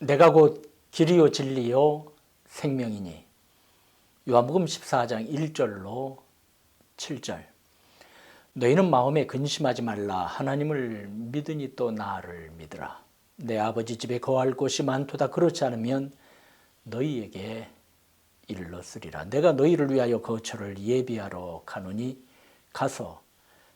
내가 곧 길이요 진리요 생명이니. 요한복음 14장 1절로 7절. 너희는 마음에 근심하지 말라. 하나님을 믿으니 또 나를 믿으라. 내 아버지 집에 거할 곳이 많도다. 그렇지 않으면 너희에게 일렀으리라. 내가 너희를 위하여 거처를 예비하러 가노니 가서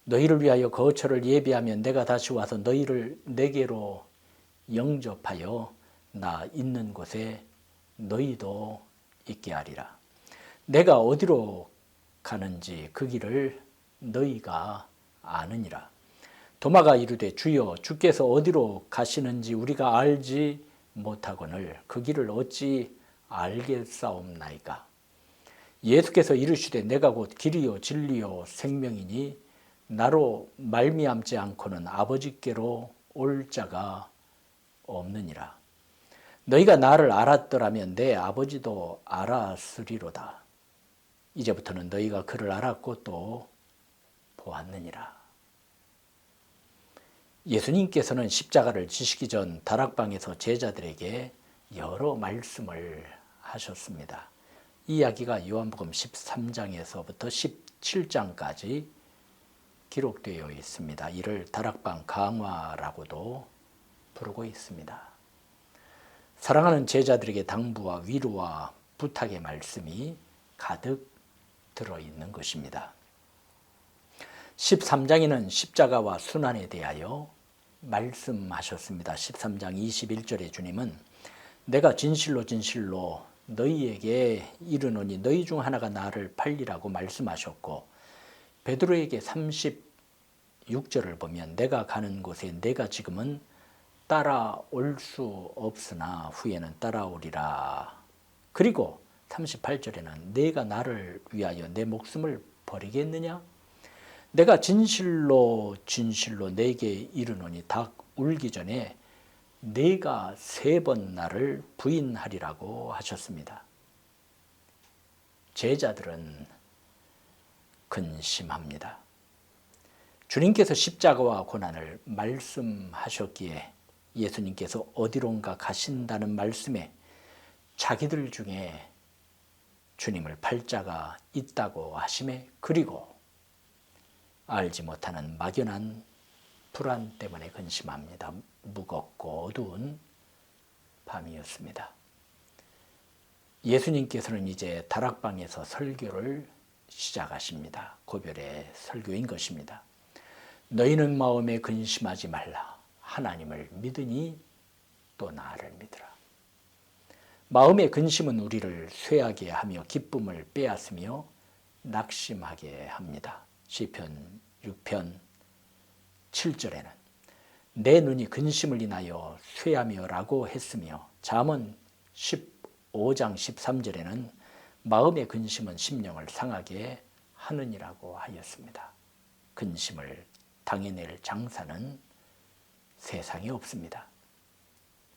너희를 위하여 거처를 예비하면 내가 다시 와서 너희를 내게로 영접하여 나 있는 곳에 너희도 있게 하리라. 내가 어디로 가는지 그 길을 너희가 아느니라. 도마가 이르되 주여 주께서 어디로 가시는지 우리가 알지 못하거늘 그 길을 어찌 알겠사옵나이까. 예수께서 이르시되 내가 곧 길이요 진리요 생명이니 나로 말미암지 않고는 아버지께로 올 자가 없느니라. 너희가 나를 알았더라면 내 아버지도 알았으리로다. 이제부터는 너희가 그를 알았고 또 보았느니라. 예수님께서는 십자가를 지시기 전 다락방에서 제자들에게 여러 말씀을 하셨습니다. 이 이야기가 요한복음 13장에서부터 17장까지 기록되어 있습니다. 이를 다락방 강화라고도 부르고 있습니다. 사랑하는 제자들에게 당부와 위로와 부탁의 말씀이 가득 들어있는 것입니다. 13장에는 십자가와 순환에 대하여 말씀하셨습니다. 13장 21절에 주님은 내가 진실로 진실로 너희에게 이르노니 너희 중 하나가 나를 팔리라고 말씀하셨고, 베드로에게 36절을 보면 내가 가는 곳에 내가 지금은 따라올 수 없으나 후에는 따라오리라. 그리고 38절에는 내가 나를 위하여 내 목숨을 버리겠느냐? 내가 진실로 진실로 내게 이르노니 닭 울기 전에 내가 3번 나를 부인하리라고 하셨습니다. 제자들은 근심합니다. 주님께서 십자가와 고난을 말씀하셨기에 예수님께서 어디론가 가신다는 말씀에 자기들 중에 주님을 팔 자가 있다고 하심에, 그리고 알지 못하는 막연한 불안 때문에 근심합니다. 무겁고 어두운 밤이었습니다. 예수님께서는 이제 다락방에서 설교를 시작하십니다. 고별의 설교인 것입니다. 너희는 마음에 근심하지 말라. 하나님을 믿으니 또 나를 믿으라. 마음의 근심은 우리를 쇠하게 하며 기쁨을 빼앗으며 낙심하게 합니다. 시편 6편 7절에는 내 눈이 근심을 인하여 쇠하며 라고 했으며, 잠언 15장 13절에는 마음의 근심은 심령을 상하게 하느니라고 하였습니다. 근심을 당해낼 장사는 세상에 없습니다.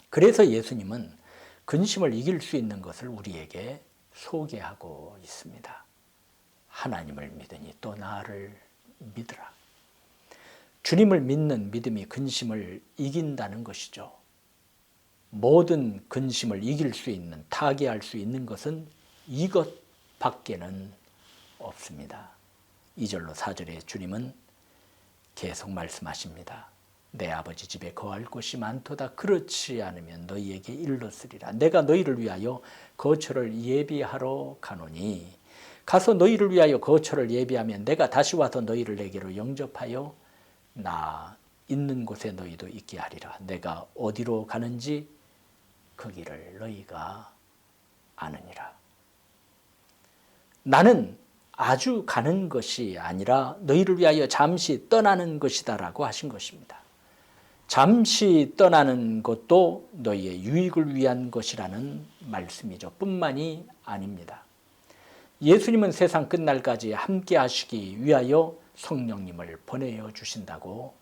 그래서 예수님은 근심을 이길 수 있는 것을 우리에게 소개하고 있습니다. 하나님을 믿으니 또 나를 믿으라. 주님을 믿는 믿음이 근심을 이긴다는 것이죠. 모든 근심을 이길 수 있는, 타개할 수 있는 것은 이것밖에는 없습니다. 2절로 4절에 주님은 계속 말씀하십니다. 내 아버지 집에 거할 곳이 많도다. 그렇지 않으면 너희에게 일렀으리라. 내가 너희를 위하여 거처를 예비하러 가노니 가서 너희를 위하여 거처를 예비하면 내가 다시 와서 너희를 내게로 영접하여 나 있는 곳에 너희도 있게 하리라. 내가 어디로 가는지 그 길을 너희가 아느니라. 나는 아주 가는 것이 아니라 너희를 위하여 잠시 떠나는 것이다 라고 하신 것입니다. 잠시 떠나는 것도 너희의 유익을 위한 것이라는 말씀이죠. 뿐만이 아닙니다. 예수님은 세상 끝날까지 함께 하시기 위하여 성령님을 보내어 주신다고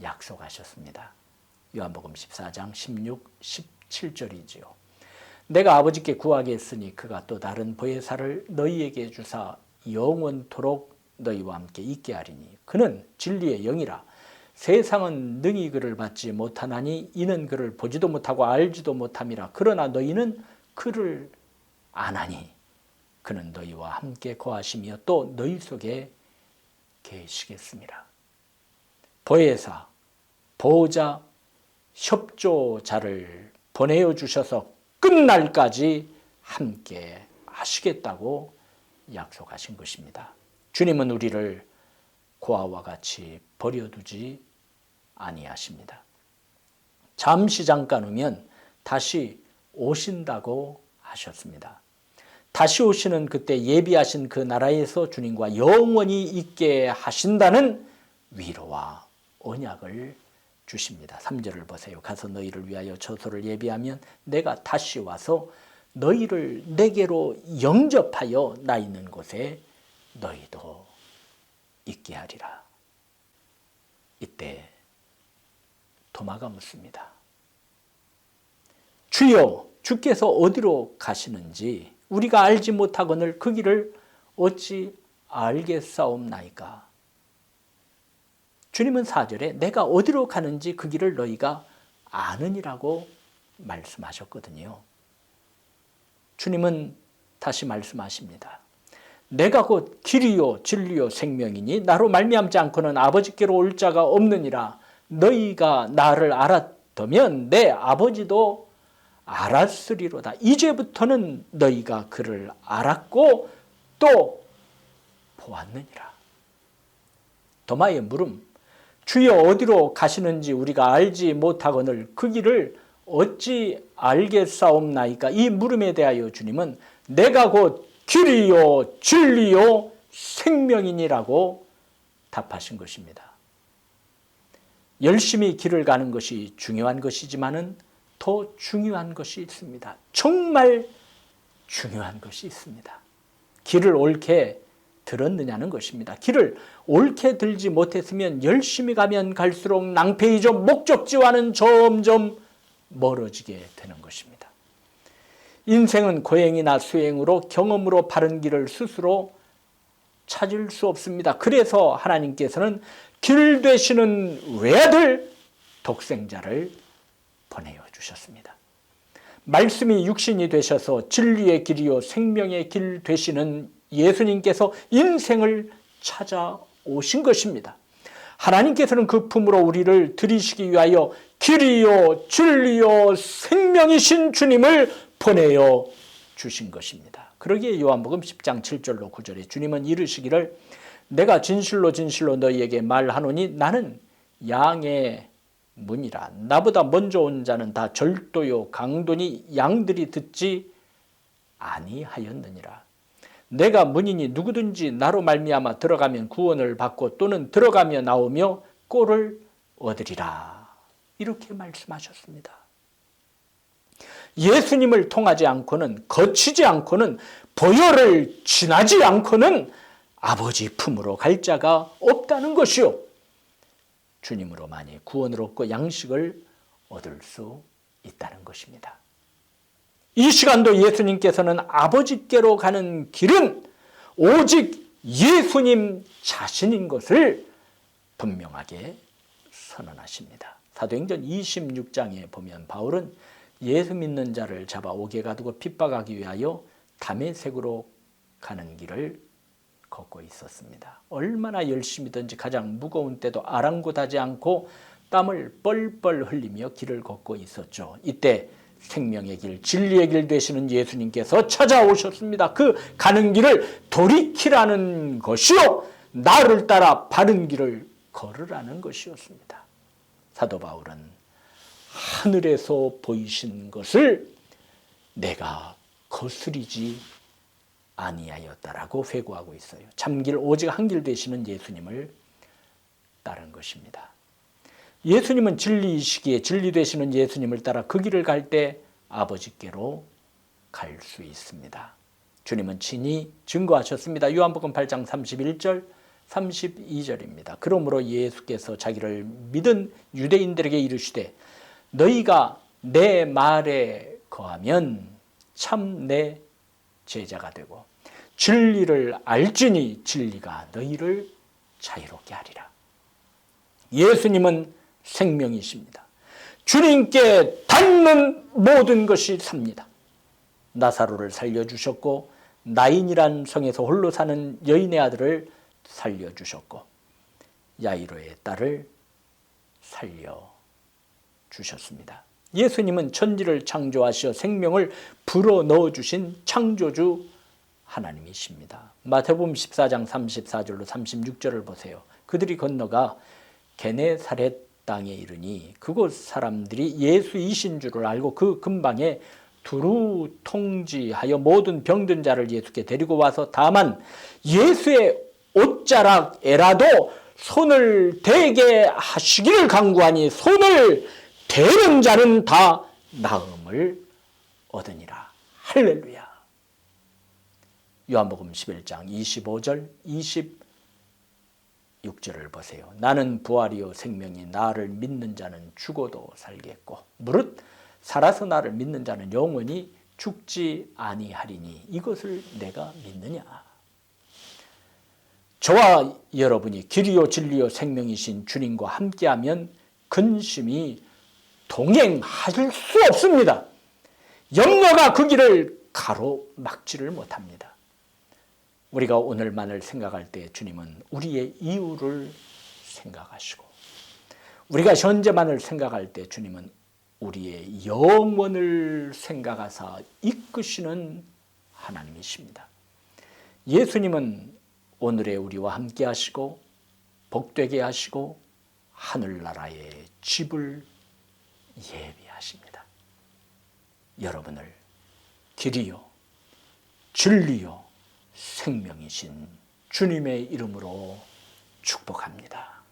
약속하셨습니다. 요한복음 14장 16, 17절이지요. 내가 아버지께 구하겠으니 그가 또 다른 보혜사를 너희에게 주사 영원토록 너희와 함께 있게 하리니 그는 진리의 영이라. 세상은 능히 그를 받지 못하나니 이는 그를 보지도 못하고 알지도 못함이라. 그러나 너희는 그를 아나니 그는 너희와 함께 거하시며 또 너희 속에 계시겠습니다. 보혜사, 보호자, 협조자를 보내어 주셔서 끝날까지 함께 하시겠다고 약속하신 것입니다. 주님은 우리를 고아와 같이 버려두지 아니하십니다. 잠시 잠깐 후면 다시 오신다고 하셨습니다. 다시 오시는 그때 예비하신 그 나라에서 주님과 영원히 있게 하신다는 위로와 언약을 주십니다. 3절을 보세요. 가서 너희를 위하여 처소를 예비하면 내가 다시 와서 너희를 내게로 영접하여 나 있는 곳에 너희도 있게 하리라. 이때 도마가 묻습니다. 주여, 주께서 어디로 가시는지 우리가 알지 못하거늘 그 길을 어찌 알겠사옵나이까. 주님은 4절에 내가 어디로 가는지 그 길을 너희가 아느니라고 말씀하셨거든요. 주님은 다시 말씀하십니다. 내가 곧 길이요 진리요 생명이니 나로 말미암지 않고는 아버지께로 올 자가 없느니라. 너희가 나를 알았다면 내 아버지도 알았으리로다. 이제부터는 너희가 그를 알았고 또 보았느니라. 도마의 물음, 주여 어디로 가시는지 우리가 알지 못하거늘 그 길을 어찌 알겠사옵나이까. 이 물음에 대하여 주님은 내가 곧 길이요 진리요 생명이니라고 답하신 것입니다. 열심히 길을 가는 것이 중요한 것이지만은 더 중요한 것이 있습니다. 정말 중요한 것이 있습니다. 길을 옳게 들었느냐는 것입니다. 길을 옳게 들지 못했으면 열심히 가면 갈수록 낭패이죠. 목적지와는 점점 멀어지게 되는 것입니다. 인생은 고행이나 수행으로 경험으로 바른 길을 스스로 찾을 수 없습니다. 그래서 하나님께서는 길 되시는 외아들 독생자를 보내어 주셨습니다. 말씀이 육신이 되셔서 진리의 길이요 생명의 길 되시는 예수님께서 인생을 찾아오신 것입니다. 하나님께서는 그 품으로 우리를 들이시기 위하여 길이요 진리요 생명이신 주님을 보내어 주신 것입니다. 그러기에 요한복음 10장 7절로 9절에 주님은 이르시기를 내가 진실로 진실로 너희에게 말하노니 나는 양의 문이라. 나보다 먼저 온 자는 다 절도요 강도니 양들이 듣지 아니하였느니라. 내가 문이니 누구든지 나로 말미암아 들어가면 구원을 받고 또는 들어가며 나오며 꼴을 얻으리라. 이렇게 말씀하셨습니다. 예수님을 통하지 않고는 거치지 않고는 보혈을 지나지 않고는 아버지 품으로 갈 자가 없다는 것이요. 주님으로만이 구원을 얻고 양식을 얻을 수 있다는 것입니다. 이 시간도 예수님께서는 아버지께로 가는 길은 오직 예수님 자신인 것을 분명하게 선언하십니다. 사도행전 26장에 보면 바울은 예수 믿는 자를 잡아 옥에 가두고 핍박하기 위하여 다메섹으로 가는 길을 걷고 있었습니다. 얼마나 열심히든지 가장 무거운 때도 아랑곳하지 않고 땀을 뻘뻘 흘리며 길을 걷고 있었죠. 이때 생명의 길, 진리의 길 되시는 예수님께서 찾아오셨습니다. 그 가는 길을 돌이키라는 것이요, 나를 따라 바른 길을 걸으라는 것이었습니다. 사도 바울은 하늘에서 보이신 것을 내가 거스리지 아니하였다라고 회고하고 있어요. 참길 오직 한 길 되시는 예수님을 따른 것입니다. 예수님은 진리이시기에 진리 되시는 예수님을 따라 그 길을 갈 때 아버지께로 갈 수 있습니다. 주님은 친히 증거하셨습니다. 요한복음 8장 31절 32절입니다. 그러므로 예수께서 자기를 믿은 유대인들에게 이르시되 너희가 내 말에 거하면 참 내 제자가 되고 진리를 알지니 진리가 너희를 자유롭게 하리라. 예수님은 생명이십니다. 주님께 닿는 모든 것이 삽니다. 나사로를 살려주셨고 나인이란 성에서 홀로 사는 여인의 아들을 살려주셨고 야이로의 딸을 살려주셨습니다. 예수님은 천지를 창조하시어 생명을 불어넣어주신 창조주 하나님이십니다. 마태복음 14장 34절로 36절을 보세요. 그들이 건너가 게네사렛 땅에 이르니 그곳 사람들이 예수이신 줄을 알고 그 근방에 두루 통지하여 모든 병든 자를 예수께 데리고 와서 다만 예수의 옷자락에라도 손을 대게 하시기를 간구하니 손을 대는 자는 다 나음을 얻으니라. 할렐루야. 요한복음 11장 25절 26절을 보세요. 나는 부활이요 생명이 나를 믿는 자는 죽어도 살겠고 무릇 살아서 나를 믿는 자는 영원히 죽지 아니하리니 이것을 내가 믿느냐. 저와 여러분이 길이요 진리요 생명이신 주님과 함께하면 근심이 동행할 수 없습니다. 염려가 그 길을 가로막지를 못합니다. 우리가 오늘만을 생각할 때 주님은 우리의 이후를 생각하시고 우리가 현재만을 생각할 때 주님은 우리의 영원을 생각하사 이끄시는 하나님이십니다. 예수님은 오늘의 우리와 함께 하시고 복되게 하시고 하늘나라의 집을 예비하십니다. 여러분을 길이요 진리요 생명이신 주님의 이름으로 축복합니다.